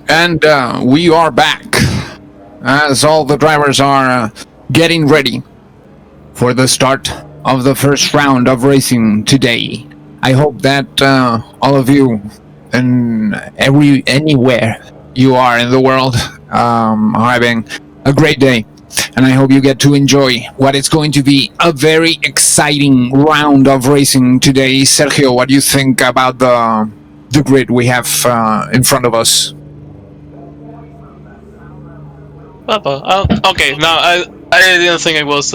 And we are back as all the drivers are getting ready for the start of the first round of racing today. I hope that all of you and anywhere you are in the world are having a great day. And I hope you get to enjoy what is going to be a very exciting round of racing today. Sergio, what do you think about the grid we have in front of us? Okay, now I didn't think it was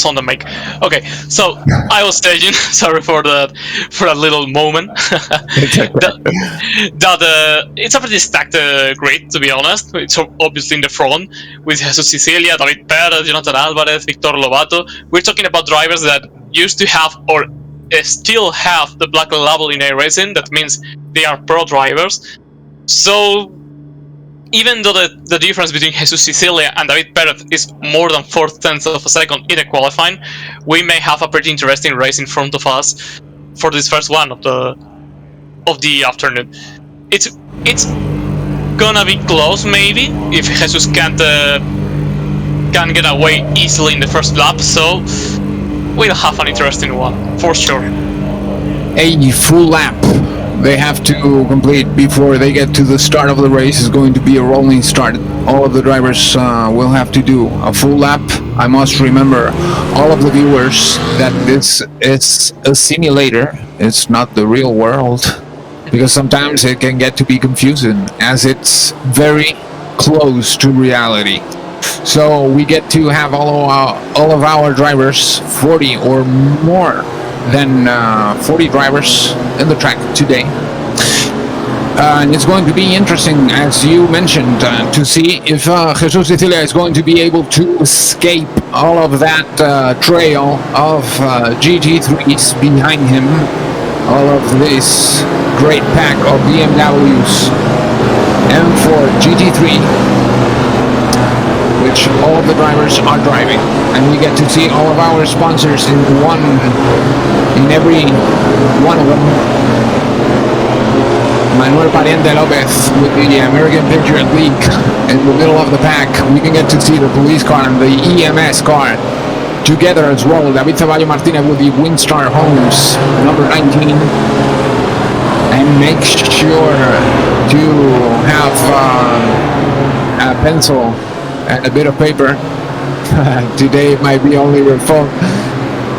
on the mic. Okay, so I was staging. Sorry for that little moment. It's a pretty stacked grid, to be honest. It's obviously in the front with Jesus Sicilia, David Perez, Jonathan Alvarez, Victor Lobato. We're talking about drivers that used to have or still have the black label in iRacing. That means they are pro drivers. So even though the difference between Jesus Sicilia and David Perez is more than 4/10 of a second in a qualifying, we may have a pretty interesting race in front of us for this first one of the afternoon. It's gonna be close, maybe, if Jesus can't get away easily in the first lap. So we'll have an interesting one for sure. A full lap they have to complete before they get to the start of the race. Is going to be a rolling start. All of the drivers will have to do a full lap. I must remember all of the viewers that this is a simulator. It's not the real world, because sometimes it can get to be confusing as it's very close to reality. So we get to have all of our drivers, 40 or more than 40 drivers in the track today. And it's going to be interesting, as you mentioned, to see if Jesus Sicilia is going to be able to escape all of that trail of GT3s behind him, all of this great pack of BMWs, and for GT3, which all of the drivers are driving, and we get to see all of our sponsors in every one of them. Manuel Pariente Lopez with the American Pageant League in the middle of the pack. We can get to see the police car and the EMS car together as well. David Ceballos Martinez with the Windstar Homes number 19, and make sure to have a pencil and a bit of paper. Today it might be only your phone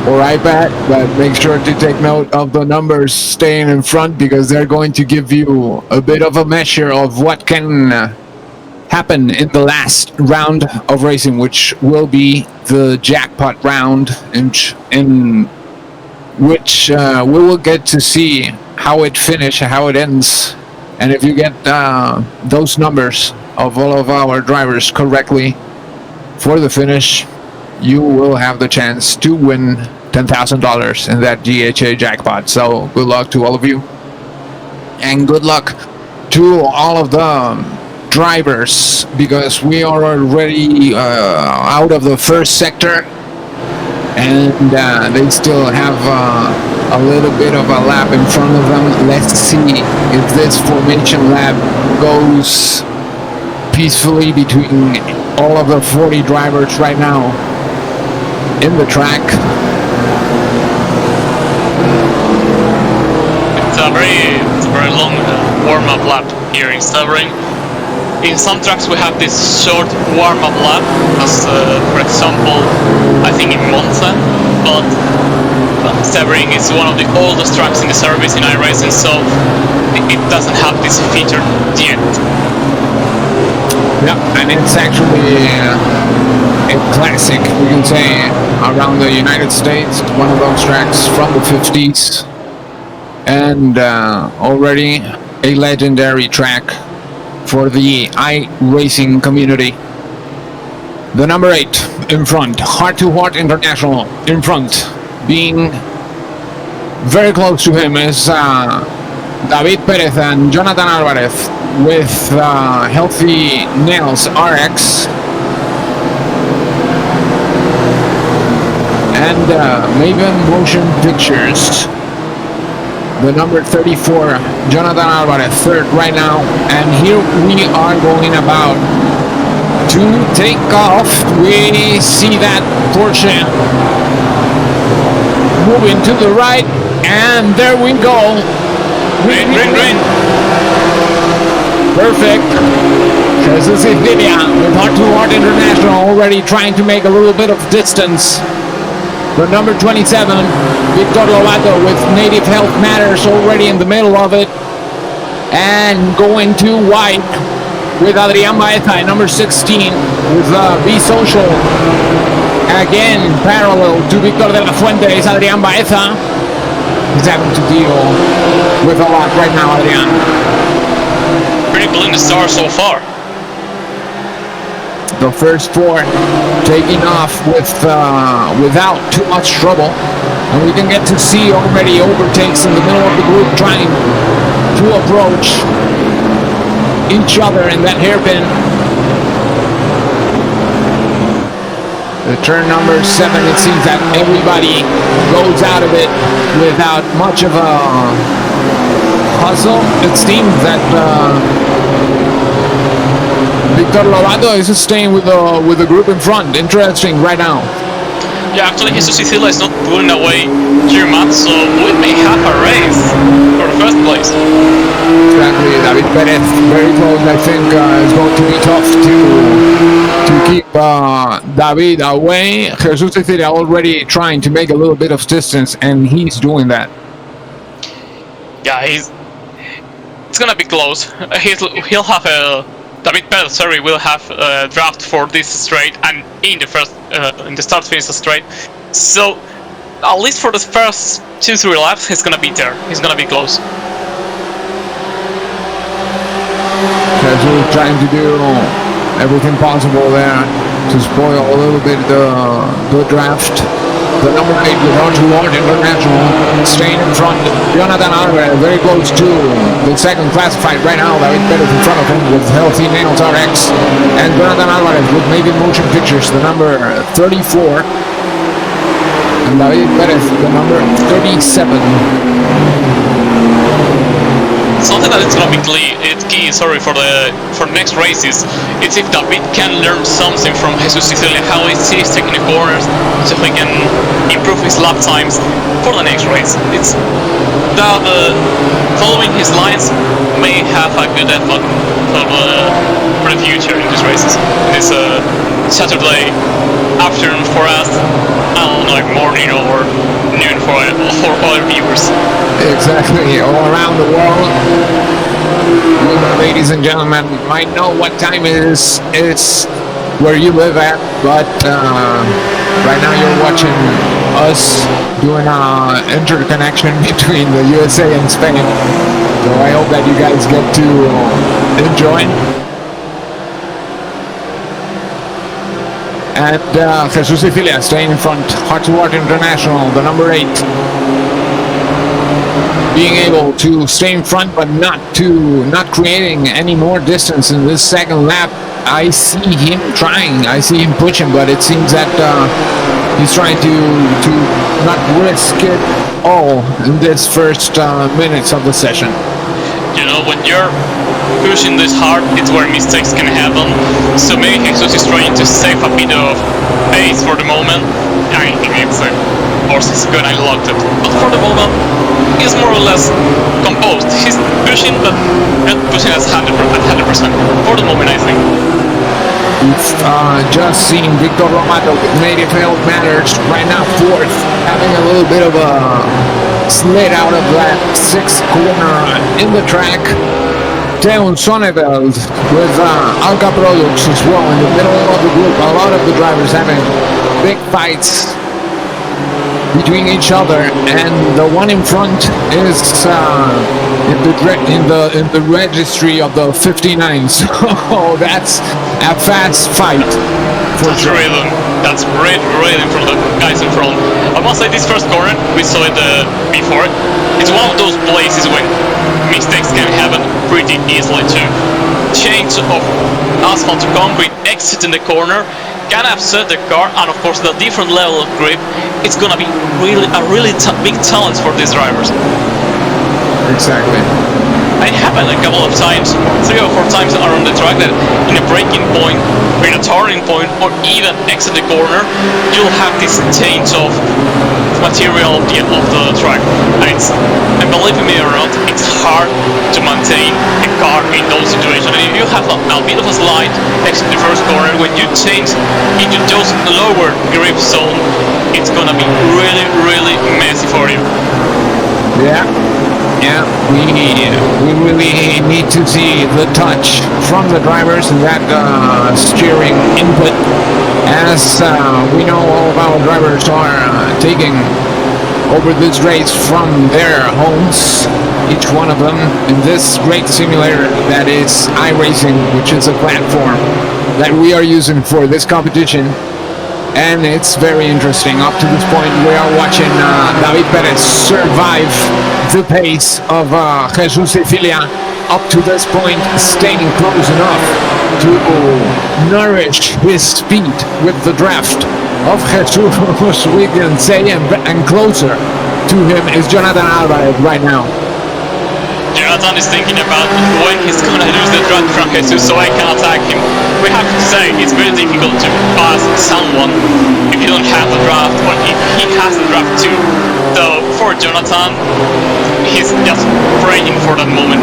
or iPad, but make sure to take note of the numbers staying in front, because they're going to give you a bit of a measure of what can happen in the last round of racing, which will be the jackpot round, in which we will get to see how it finishes, how it ends. And if you get those numbers of all of our drivers correctly for the finish, you will have the chance to win $10,000 in that GHA jackpot. So good luck to all of you, and good luck to all of the drivers, because we are already out of the first sector, and they still have a little bit of a lap in front of them. Let's see if this formation lap goes peacefully between all of the 40 drivers right now in the track. It's a very long warm-up lap here in Sebring. In some tracks we have this short warm-up lap, as for example, I think in Monza, but Sebring is one of the oldest tracks in the service in iRacing, so it doesn't have this feature yet. Yeah, and it's actually a classic, we can say, around the United States. One of those tracks from the 50s, and already a legendary track for the iRacing community. The number 8 in front, Heart to Heart International in front. Being very close to him is David Perez and Jonathan Alvarez with Healthy Nails RX, and Maven Motion Pictures the number 34, Jonathan Alvarez, third right now. And here we are going about to take off. We see that Porsche moving to the right, and there we go. Green, green, green. Perfect. Jesus Sicilia with Heart-to-Heart International already trying to make a little bit of distance. The number 27, Victor Lobato with Native Health Matters already in the middle of it. And going to white with Adrian Baeza at number 16 with Be Social. Again, parallel to Victor de la Fuente is Adrian Baeza. He's having to deal with a lot right now, Adrian. Pretty blue in the stars so far. The first four taking off with without too much trouble, and we can get to see already overtakes in the middle of the group trying to approach each other in that hairpin. The turn number 7, it seems that everybody goes out of it without much of a hustle. It seems that Victor Lobato is staying with the group in front. Interesting right now. Yeah, actually Jesus Sicilia is not pulling away too much, so we may have a race for the first place. Exactly, David Perez very close. I think it's going to be tough to keep David away. Jesus Sicilia already trying to make a little bit of distance, and he's doing that. Yeah, it's gonna be close. He'll have a David Perez, sorry, will have a draft for this straight and in the start-finish straight. So at least for the first 2-3 laps, he's gonna be there. He's gonna be close. Jesus trying to do everything possible there to spoil a little bit the draft. The number 8 with Heart-to-Heart International staying in front. Jonathan Alvarez very close to the second classified right now. David Perez in front of him with Healthy Nails RX. And Jonathan Alvarez with Maven Motion Pictures, the number 34. And David Perez, the number 37. Something that is gonna be key, for next races, it's if David can learn something from Jesus Sicilia, how he sees taking the corners, so he can improve his lap times for the next race. It's that following his lines may have a good effect for the future in these races. This Saturday afternoon for us, I don't know, like morning or noon for other viewers. Exactly, all around the world. You, ladies and gentlemen, might know what time it is. It's where you live at, but right now you're watching us doing an interconnection between the USA and Spain. So I hope that you guys get to enjoy. And Jesus Sicilia staying in front. Heart-to-Heart International, the number 8. Being able to stay in front, but not creating any more distance in this second lap. I see him trying. I see him pushing, but it seems that he's trying to not risk it all in this first minutes of the session. You know, when you're pushing this hard, it's where mistakes can happen. So maybe Jesus is trying to save a bit of pace for the moment. I think it's of course it's good, I locked it. But for the moment, he's more or less composed. He's pushing, but not pushing as 100%. For the moment, I think. We've just seen Victor Lobato with Native Health Matters right now 4th, having a little bit of a slid out of that 6th corner in the track. Teun Sonneveld with Alka Products as well in the middle of the group. A lot of the drivers having big fights between each other, and the one in front is in the registry of the 59. So that's a fast fight for sure. That's great railing from the guys in front. I must say this first corner, we saw it before. It's one of those places when mistakes can happen pretty easily too. Change of asphalt to concrete, exit in the corner, can upset the car, and of course the different level of grip, it's gonna be really big challenge for these drivers. Exactly. It happened a couple of times, 3 or 4 times around the track, that in a braking point, or in a turning point, or even exit the corner, you'll have this change of material of the track. And believe me or not, it's hard to maintain a car in those situations. And if you have a bit of a slide exit the first corner, when you change into those lower grip zone, it's gonna be really, really messy for you. Yeah. Yeah, we really need to see the touch from the drivers and that steering input, as we know all of our drivers are taking over this race from their homes, each one of them, in this great simulator that is iRacing, which is a platform that we are using for this competition. And it's very interesting. Up to this point, we are watching David Perez survive the pace of Jesus Cecilia. Up to this point, staying close enough to nourish his speed with the draft of Jesus. We can say, and closer to him is Jonathan Alvarez right now. Jonathan is thinking about when he's gonna lose the draft from Jesus so I can attack him. We have to say, it's very difficult to pass someone if you don't have the draft, or if he has the draft too. So for Jonathan, he's just praying for that moment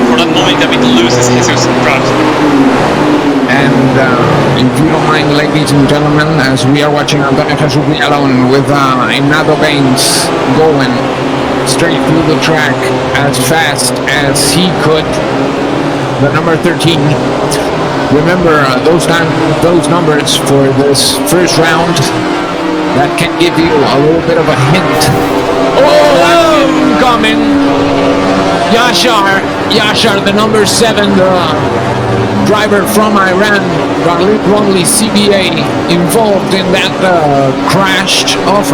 that he loses Jesus' draft. And if you don't mind, ladies and gentlemen, as we are watching Antonio Jesus Villalon with Ignacio Baines going straight through the track as fast as he could, the number 13. Remember those numbers for this first round, that can give you a little bit of a hint. Oh, coming! Yashar, the number 7, the driver from Iran, Ronley CBA, involved in that crash of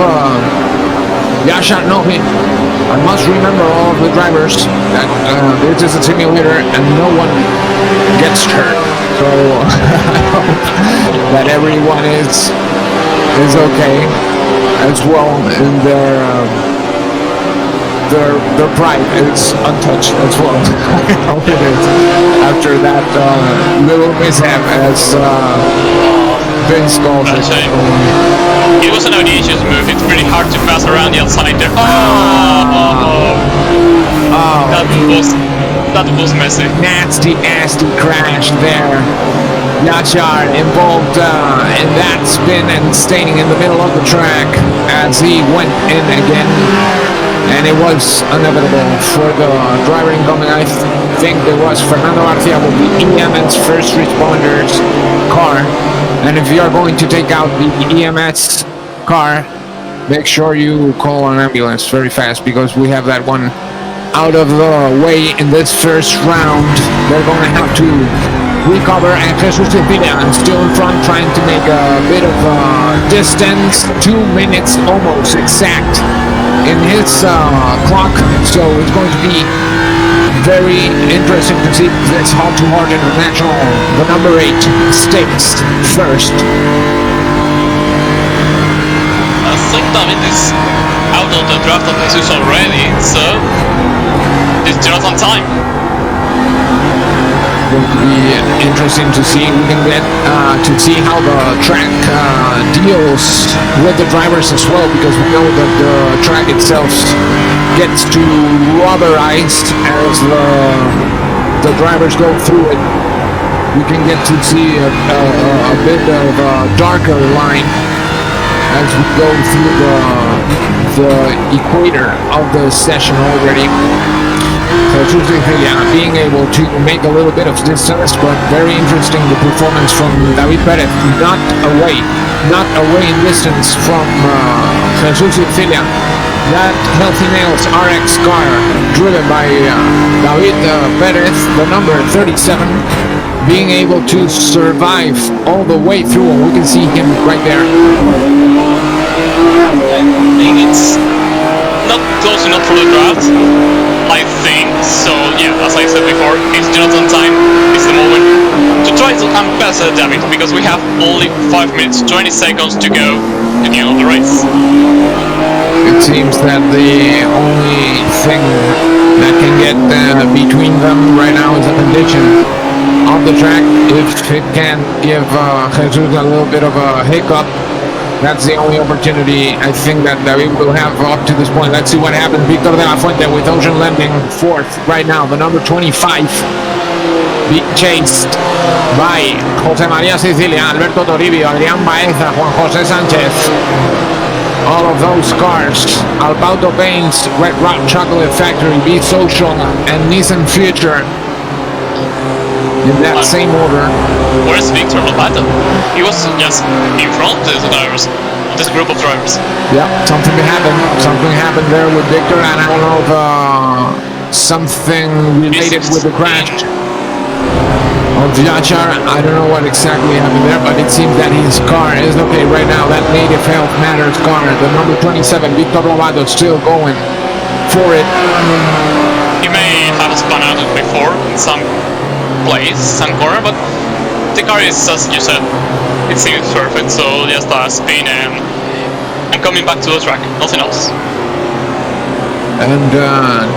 Yashar Nohi. I must remember all of the drivers that this is a simulator and no one gets hurt. So I hope that everyone is okay as well, and their pride is untouched as well. I hope it is after that little mishap, as Vince calls it. It was an audacious move. It's pretty hard to pass around the outside there. That was messy. Nasty crash there. Yachar involved in that spin and staying in the middle of the track as he went in again. And it was inevitable for the driver incoming. I think there was Fernando Garcia with the EMS first responders car. And if you are going to take out the EMS car, make sure you call an ambulance very fast, because we have that one out of the way in this first round. They're going to have to recover, and Jesus Cecilia is still in front, trying to make a bit of distance. 2 minutes almost exact in his clock, so it's going to be very interesting to see this Heart-to-Heart International, the number 8 stakes first. I think David is out of the draft of Jesus already, so it's Jonathan time. Going to be interesting to see. We can get to see how the track deals with the drivers as well, because we know that the track itself gets to rubberized as the drivers go through it. We can get to see a bit of a darker line as we go through the equator of the session already. So being able to make a little bit of distance, but very interesting, the performance from David Perez, not away in distance from Jesus Cecilia. That Healthy Nails RX car, driven by David Perez, the number 37, being able to survive all the way through, and we can see him right there. I think it's not close enough for the draft, I think. So yeah, as I said before, it's Jonathan time. It's the moment to try to unpass David, because we have only 5 minutes 20 seconds to go to the end of the race. It seems that the only thing that can get between them right now is a condition of the track. If it can give Jesus a little bit of a hiccup, that's the only opportunity I think that David will have up to this point. Let's see what happens. Victor de la Fuente with Ocean Landing fourth right now, the number 25, being chased by José María Sicilia, Alberto Toribio, Adrián Baeza, Juan José Sánchez. All of those cars, Albauto Paints, Red Rock Chocolate Factory, Be Social, and Nissan Future, in that same order. Where's Victor Lobato? He was just in front of the drivers, this group of drivers. Yeah, something happened there with Victor, and I don't know if something related with the crash of Yachar. I don't know what exactly happened there, but it seems that his car is okay right now. That Native Health Matters car, the number 27, Victor Lobato, still going for it. He may have spun out before in some place, some corner, but the car is, as you said, it seems perfect, so just a spin and coming back to the track, nothing else. And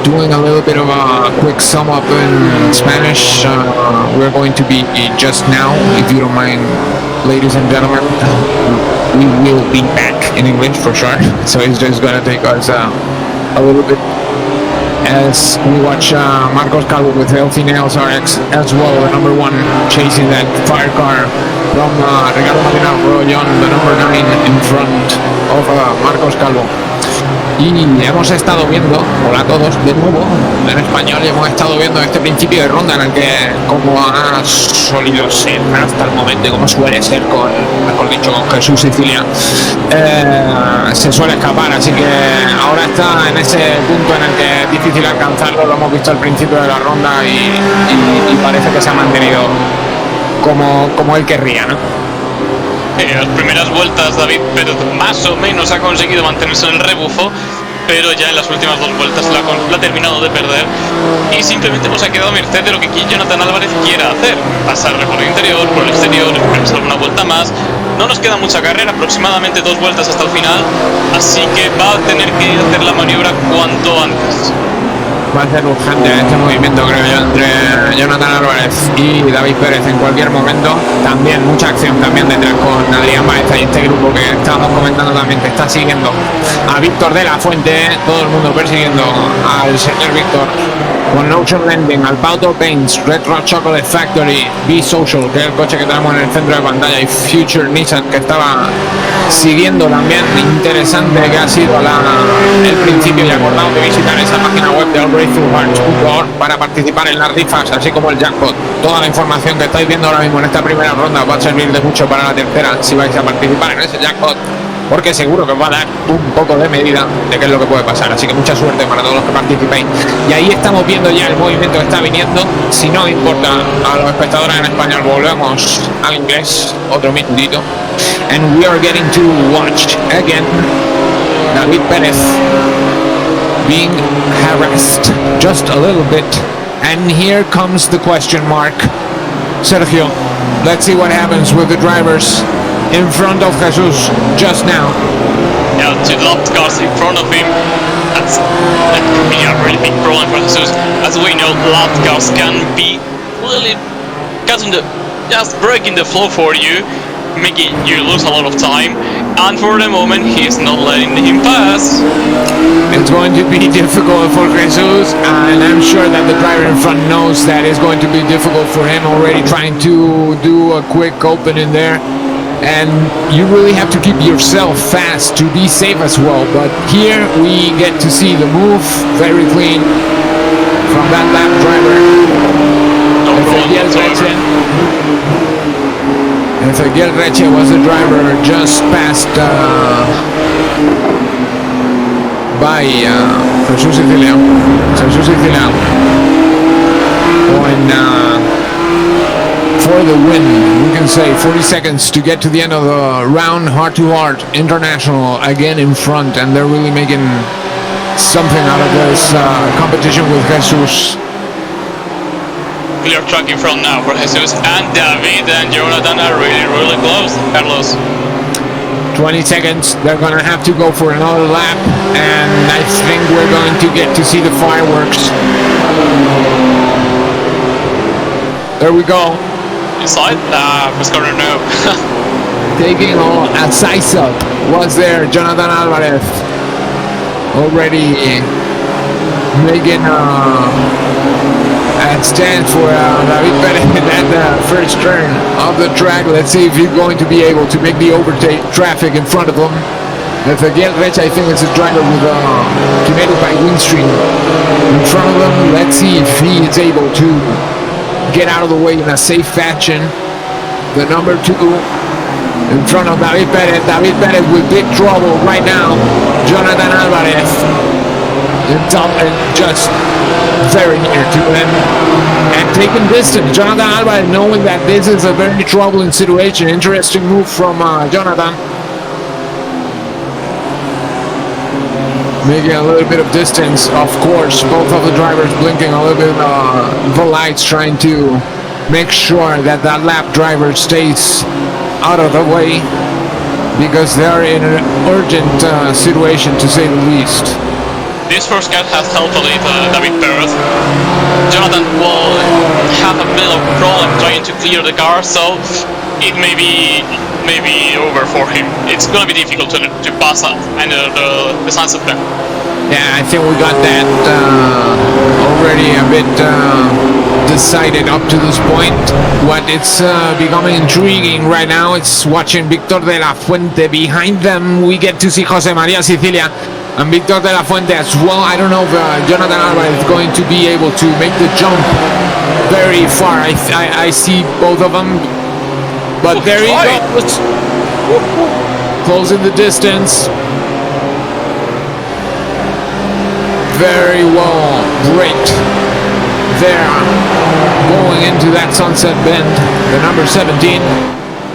doing a little bit of a quick sum up in Spanish, we're going to be just now, if you don't mind, ladies and gentlemen, we will be back in English for sure, so it's just going to take us a little bit as we watch Marcos Calvo with Healthy Nails RX as well, the number 1, chasing that fire car from Ricardo Martina Rollón, the number 9 in front of Marcos Calvo. Y hemos estado viendo, hola a todos de nuevo en español, y hemos estado viendo este principio de ronda en el que, como ha solido ser hasta el momento, como suele ser con, mejor dicho, con Jesús Sicilia, se suele escapar, así que ahora está en ese punto en el que es difícil alcanzarlo. Lo hemos visto al principio de la ronda y parece que se ha mantenido como él querría, ¿no? En las primeras vueltas David Pérez más o menos ha conseguido mantenerse en el rebufo, pero ya en las últimas 2 vueltas la ha terminado de perder y simplemente nos ha quedado a merced de lo que Jonathan Álvarez quiera hacer: pasar por el interior, por el exterior, empezar una vuelta más. No nos queda mucha carrera, aproximadamente 2 vueltas hasta el final, así que va a tener que hacer la maniobra cuanto antes. Va a ser urgente este movimiento, creo yo, entre Jonathan Álvarez y David Pérez en cualquier momento. También mucha acción también detrás con Adrián Baeza y este grupo que estábamos comentando también, que está siguiendo a Víctor de la Fuente, todo el mundo persiguiendo al señor Víctor con Ocean Landing, Albauto Paints, Red Rock Chocolate Factory, Be Social, que es el coche que tenemos en el centro de pantalla, y Future Nissan, que estaba siguiendo también. Interesante que ha sido el principio, y acordado de visitar esa página web de allbreakthroughhearts.org para participar en las rifas, así como el jackpot. Toda la información que estáis viendo ahora mismo en esta primera ronda va a servir de mucho para la tercera, si vais a participar en ese jackpot, porque seguro que os va a dar un poco de medida de qué es lo que puede pasar, así que mucha suerte para todos los que participéis. Y ahí estamos viendo ya el movimiento que está viniendo. Si no importa a los espectadores en español, volvemos al inglés otro minutito. And we are getting to watch again David Pérez being harassed just a little bit, and here comes the question mark. Sergio, let's see what happens with the drivers in front of Jesus just now. Yeah, 2 locked cars in front of him. That could be a really big problem for Jesus. As we know, locked cars can be really just breaking the flow for you, making you lose a lot of time, and for the moment he's not letting him pass. It's going to be difficult for Jesus, and I'm sure that the driver in front knows that it's going to be difficult for him, already trying to do a quick opening there. And you really have to keep yourself fast to be safe as well. But here we get to see the move very clean from that lap driver. Ezequiel Reche was the driver just passed by Jesus Sicilia. Jesus Sicilia going for the win. We can say 40 seconds to get to the end of the round. Heart to Heart International again in front, and they're really making something out of this competition with Jesus. clear track in front now for Jesus, and David and Jonathan are really close. Carlos. 20 seconds. They're gonna have to go for another lap, and I think we're going to get to see the fireworks. There we go. Inside? First corner, no. Taking a size up was there, Jonathan Alvarez. Already making a stand for David Perez at the first turn of the track. Let's see if he's going to be able to make the overtake traffic in front of him. Ezequiel Rech, I think, is a driver with committed by Windstream in front of him. Let's see if he is able to get out of the way in a safe fashion. The number 2 in front of David Perez. David Perez with big trouble right now. Jonathan Alvarez in top and just very near to him and taking distance. Jonathan Alvarez knowing that this is a very troubling situation. Interesting move from Jonathan. Making a little bit of distance, of course. Both of the drivers blinking a little bit the lights, trying to make sure that that lap driver stays out of the way, because they are in an urgent situation, to say the least. This first cut has helped a little David Perez. Jonathan will have a bit of problem trying to clear the car, so it may be over for him. It's gonna be difficult to pass up under the signs of them. Yeah, I think we got that already a bit decided up to this point. What it's becoming intriguing right now, it's watching Victor de la Fuente behind them. We get to see Jose Maria Sicilia and Victor de la Fuente as well. I don't know if Jonathan Alvarez is going to be able to make the jump very far. I see both of them, but there he goes, closing the distance. Very well braked there, going into that sunset bend, the number 17,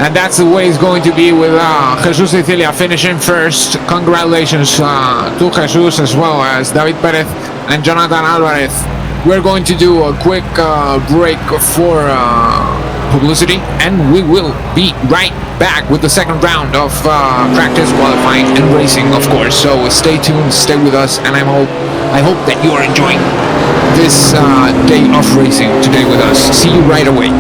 and that's the way it's going to be with Jesus Sicilia finishing first. Congratulations to Jesus as well as David Perez and Jonathan Alvarez. We're going to do a quick break for publicity, and we will be right back with the second round of practice, qualifying, and racing, of course. So stay tuned, stay with us, and I hope that you are enjoying this day of racing today with us. See you right away.